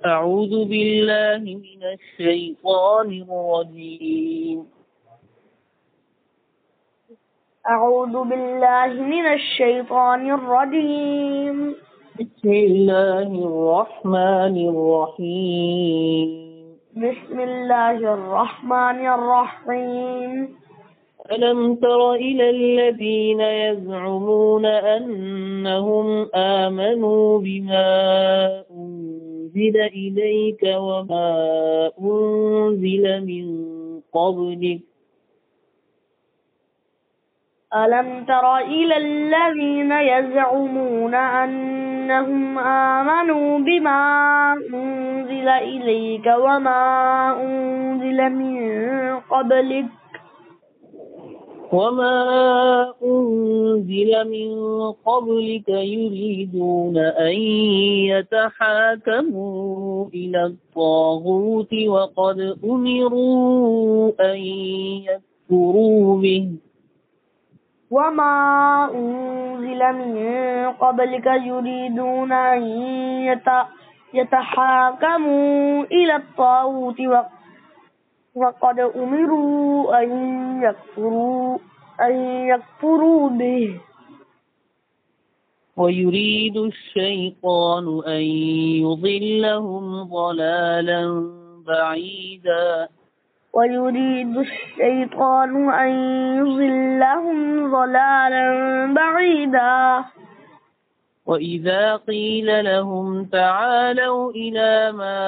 أعوذ بالله من الشيطان الرجيم. أعوذ بالله من الشيطان الرجيم. بسم الله الرحمن الرحيم. بسم الله الرحمن الرحيم. ألم تر إلى الذين يزعمون أنهم آمنوا بما أنزل إليك وما أنزل من قبلك ألم تر إلى الذين يزعمون أنهم آمنوا بما أنزل إليك وما أنزل من قبلك يريدون أن يتحاكموا إلى الطاغوت وقد أمروا أن يكفروا به وما أنزل من قبلك يريدون أن يتحاكموا إلى الطاغوت وقد أمروا أن يكفروا به ويريد الشيطان أن يضلهم ضلالا بعيدا ويريد الشيطان أن يضلهم ضلالا بعيدا. وإذا قيل لهم تعالوا إلى ما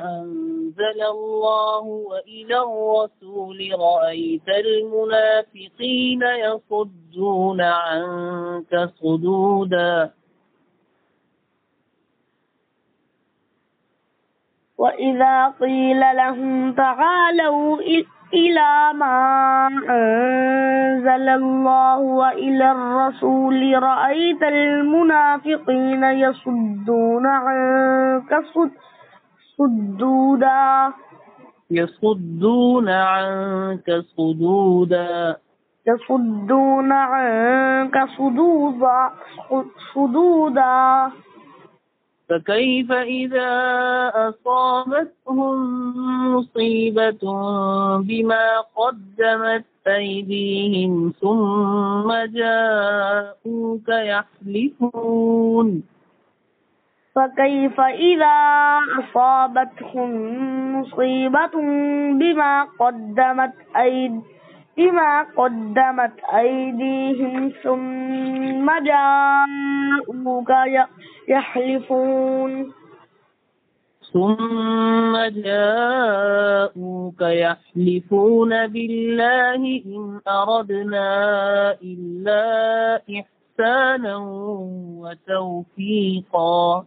أنزل الله وإلى الرسول رأيت المنافقين يصدون عنك صدودا وإذا قيل لهم تعالوا إلى ما أنزل الله وإلى الرسول رأيت المنافقين يصدون عنك صدودا يصدون عنك صدودا فكيف إذا أصابتهم مصيبة بما قدمت أيديهم ثم جاءوك يحلفون فكيف إذا أصابتهم مصيبة بما قدمت أيديهم ثم جاءوك يحلفون بالله إن أردنا إلا إحسانا وتوفيقا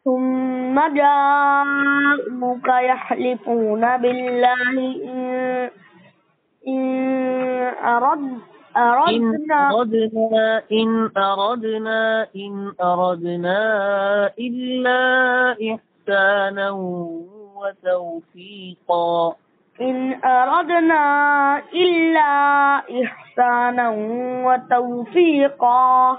ثم جاءوك يحلفون بالله إن أردنا إلا إحسانا وتوفيقا إن أردنا إلا إحسانا وتوفيقا.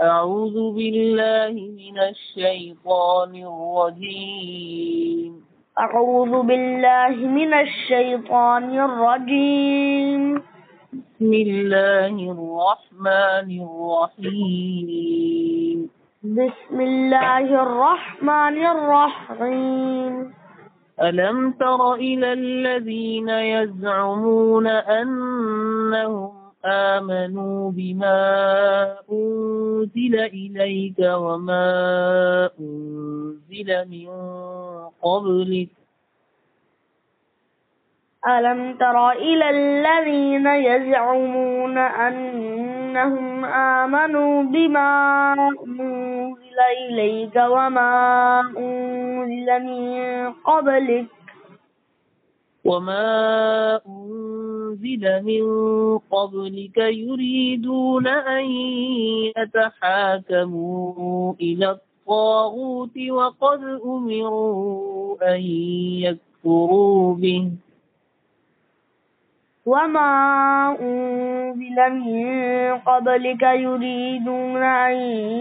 أعوذ بالله من الشيطان الرجيم. أعوذ بالله من الشيطان الرجيم. بسم الله الرحمن الرحيم. بسم الله الرحمن الرحيم. ألم تر إلى الذين يزعمون أنهم آمنوا بما أنزل إليك وما أنزل من قبلك ألم تر إلى الذين يزعمون أنهم آمنوا بما أنزل إليك وما أنزل من قبلك يريدون أن يتحاكموا إلى الطاغوت وقد أمروا أن يكفروا به وما أنزل من قبلك يريدون أن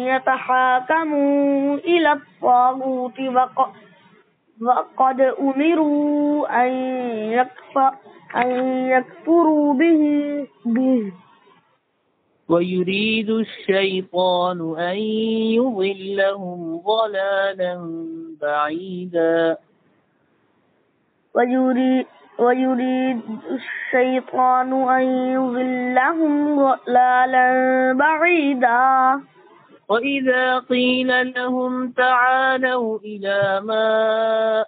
يتحاكموا إلى الطاغوت وقد أمروا أن يكفروا به ويريد الشيطان أن يضلهم ضلالا بعيدا ويريد الشيطان أن يضلهم ضلالا بعيدا وإذا قيل لهم تعالوا إلى ما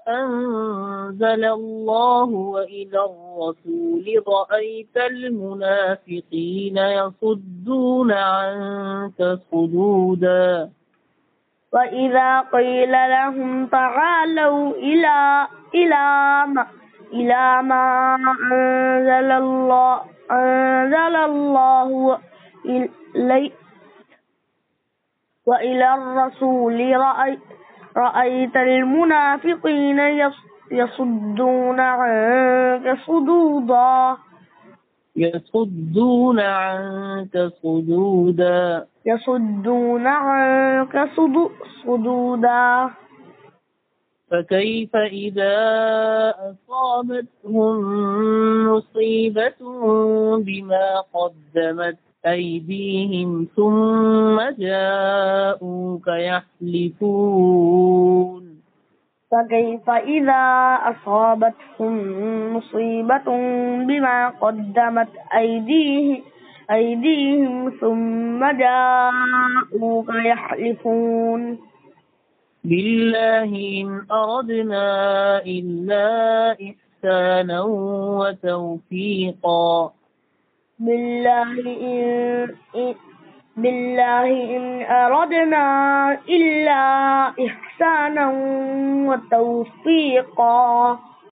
أنزل الله وإلى الرسول رأيت المنافقين يصدون عنك صدودا وإذا قيل لهم تعالوا إلى ما أنزل الله وإلى الرسول رأيت المنافقين يصدون عنك صدودا يصدون عنك صدودا فكيف إذا أصابتهم مصيبة بما قدمت أيديهم ثم جاءوك يحلفون فكيف إذا أصابتهم مصيبة بما قدمت أيديهم ثم جاءوك يحلفون بالله إن أردنا إلا إحسانا وتوفيقا بالله إن أردنا إلا إحسانا وتوفيقا